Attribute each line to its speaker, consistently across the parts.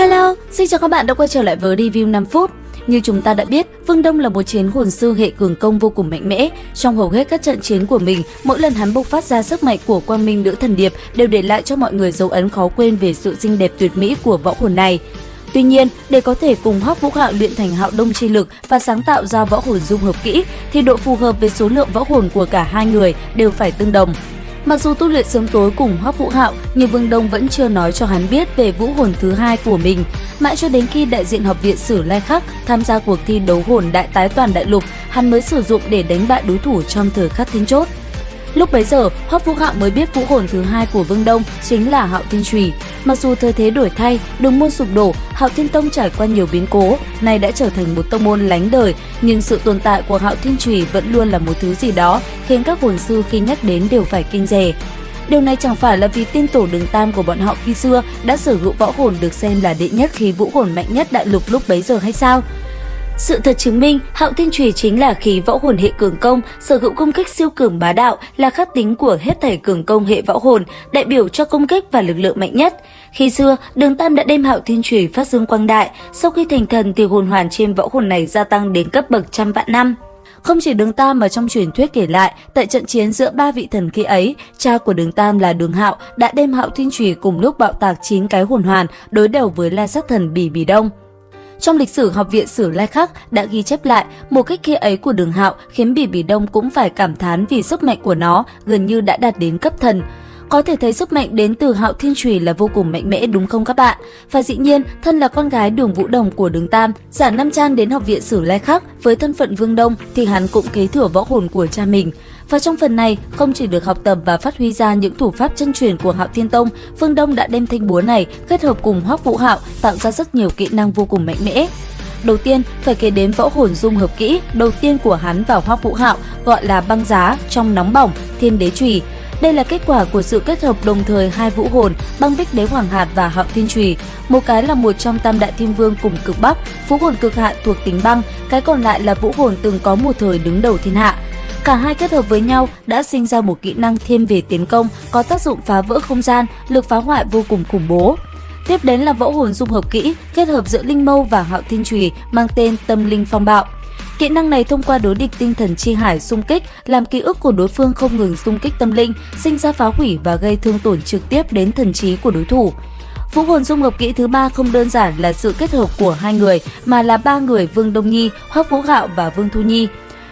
Speaker 1: Hello, xin chào các bạn đã quay trở lại với review 5 phút. Như chúng ta đã biết, Vương Đông là một chiến hồn sư hệ cường công vô cùng mạnh mẽ. Trong hầu hết các trận chiến của mình, mỗi lần hắn bộc phát ra sức mạnh của quang minh nữ thần điệp đều để lại cho mọi người dấu ấn khó quên về sự xinh đẹp tuyệt mỹ của võ hồn này. Tuy nhiên, để có thể cùng Hoắc Vũ Hạo luyện thành Hạo Đông chi lực và sáng tạo ra võ hồn dung hợp kỹ, thì độ phù hợp về số lượng võ hồn của cả hai người đều phải tương đồng. Mặc dù tu luyện sớm tối cùng Hoắc Vũ Hạo, nhưng Vương Đông vẫn chưa nói cho hắn biết về vũ hồn thứ hai của mình. Mãi cho đến khi đại diện học viện Sử Lai Khắc tham gia cuộc thi đấu hồn đại tái toàn đại lục, hắn mới sử dụng để đánh bại đối thủ trong thời khắc then chốt. Lúc bấy giờ, Hoắc Vũ Hạo mới biết vũ hồn thứ hai của Vương Đông chính là Hạo Thiên Chùy. Mặc dù thời thế đổi thay, đường môn sụp đổ, Hạo Thiên Tông trải qua nhiều biến cố, nay đã trở thành một tông môn lánh đời, nhưng sự tồn tại của Hạo Thiên Chùy vẫn luôn là một thứ gì đó khiến các hồn sư khi nhắc đến đều phải kinh dè. Điều này chẳng phải là vì tiên tổ Đường Tam của bọn họ khi xưa đã sở hữu võ hồn được xem là đệ nhất khí vũ hồn mạnh nhất đại lục lúc bấy giờ hay sao? Sự thật chứng minh, Hạo Thiên Chùy chính là khí võ hồn hệ cường công, sở hữu công kích siêu cường bá đạo, là khắc tính của hết thảy cường công hệ võ hồn, đại biểu cho công kích và lực lượng mạnh nhất. Khi xưa, Đường Tam đã đem Hạo Thiên Chùy phát dương quang đại, sau khi thành thần thì hồn hoàn trên võ hồn này gia tăng đến cấp bậc trăm vạn năm. Không chỉ Đường Tam mà trong truyền thuyết kể lại, tại trận chiến giữa ba vị thần khi ấy, cha của Đường Tam là Đường Hạo đã đem Hạo Thiên Chùy cùng lúc bạo tạc 9 cái hồn hoàn đối đầu với La Sát Thần Bỉ Bỉ Đông. Trong lịch sử học viện Sử Lai Khắc đã ghi chép lại, một kích kia ấy của Đường Hạo khiến Bỉ Bỉ Đông cũng phải cảm thán vì sức mạnh của nó gần như đã đạt đến cấp thần. Có thể thấy sức mạnh đến từ Hạo Thiên Chùy là vô cùng mạnh mẽ đúng không các bạn? Và dĩ nhiên, thân là con gái Đường Vũ Đồng của Đường Tam, Giản Nam Trang đến học viện Sử Lai Khắc với thân phận Vương Đông thì hắn cũng kế thừa võ hồn của cha mình. Và trong phần này, không chỉ được học tập và phát huy ra những thủ pháp chân truyền của Hạo Thiên Tông, Vương Đông đã đem thanh búa này kết hợp cùng Hoắc Vũ Hạo tạo ra rất nhiều kỹ năng vô cùng mạnh mẽ. Đầu tiên, phải kể đến võ hồn dung hợp kỹ đầu tiên của hắn và Hoắc Vũ Hạo, gọi là băng giá trong nóng bỏng Thiên Đế Chùy. Đây là kết quả của sự kết hợp đồng thời hai vũ hồn Băng Bích Đế Hoàng Hạt và Hạo Thiên Chùy. Một cái là một trong tam đại thiên vương cùng cực bắc, vũ hồn cực hạn thuộc tính băng, cái còn lại là vũ hồn từng có một thời đứng đầu thiên hạ. Cả hai kết hợp với nhau đã sinh ra một kỹ năng thiên về tiến công có tác dụng phá vỡ không gian, lực phá hoại vô cùng khủng bố. Tiếp đến là võ hồn dung hợp kỹ kết hợp giữa Linh Mâu và Hạo Thiên Chùy mang tên Tâm Linh Phong Bạo. Kỹ năng này thông qua đối địch tinh thần chi hải xung kích, làm ký ức của đối phương không ngừng xung kích tâm linh, sinh ra phá hủy và gây thương tổn trực tiếp đến thần trí của đối thủ. Vũ hồn dung hợp kỹ thứ ba không đơn giản là sự kết hợp của hai người mà là ba người Vương Đông Nhi, Hoắc Vũ Hạo và Vương Thu Nhi.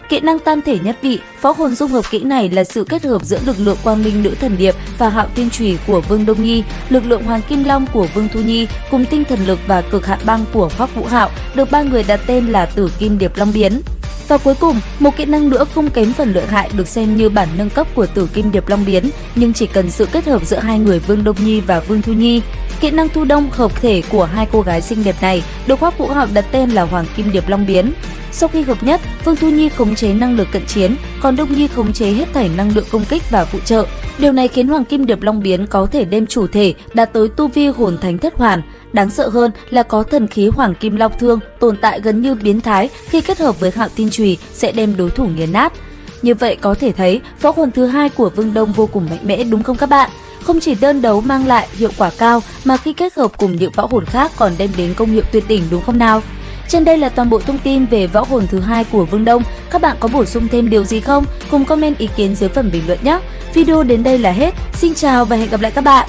Speaker 1: Kỹ năng tam thể nhất vị, võ hồn dung hợp kỹ này là sự kết hợp giữa lực lượng quang minh nữ thần điệp và Hạo Thiên Chùy của Vương Đông Nhi, lực lượng Hoàng Kim Long của Vương Thu Nhi cùng tinh thần lực và cực hạn băng của Hoắc Vũ Hạo, được ba người đặt tên là Tử Kim Điệp Long Biến. Và cuối cùng, một kỹ năng nữa không kém phần lợi hại được xem như bản nâng cấp của Tử Kim Điệp Long Biến, nhưng chỉ cần sự kết hợp giữa hai người Vương Đông Nhi và Vương Thu Nhi. Kỹ năng thu đông hợp thể của hai cô gái xinh đẹp này được Hoắc Vũ Hạo đặt tên là Hoàng Kim Điệp Long Biến. Sau khi hợp nhất, Vương Thu Nhi khống chế năng lực cận chiến, còn Đông Nhi khống chế hết thảy năng lượng công kích và phụ trợ. Điều này khiến Hoàng Kim Điệp Long Biến có thể đem chủ thể đạt tới tu vi hồn thánh thất hoàn. Đáng sợ hơn là có thần khí Hoàng Kim Long Thương tồn tại gần như biến thái, khi kết hợp với Hạo Thiên Chùy sẽ đem đối thủ nghiền nát. Như vậy có thể thấy võ hồn thứ hai của Vương Đông vô cùng mạnh mẽ đúng không các bạn? Không chỉ đơn đấu mang lại hiệu quả cao mà khi kết hợp cùng những võ hồn khác còn đem đến công hiệu tuyệt đỉnh đúng không nào? Trên đây là toàn bộ thông tin về võ hồn thứ hai của Vương Đông. Các bạn có bổ sung thêm điều gì không? Cùng comment ý kiến dưới phần bình luận nhé. Video đến đây là hết. Xin chào và hẹn gặp lại các bạn.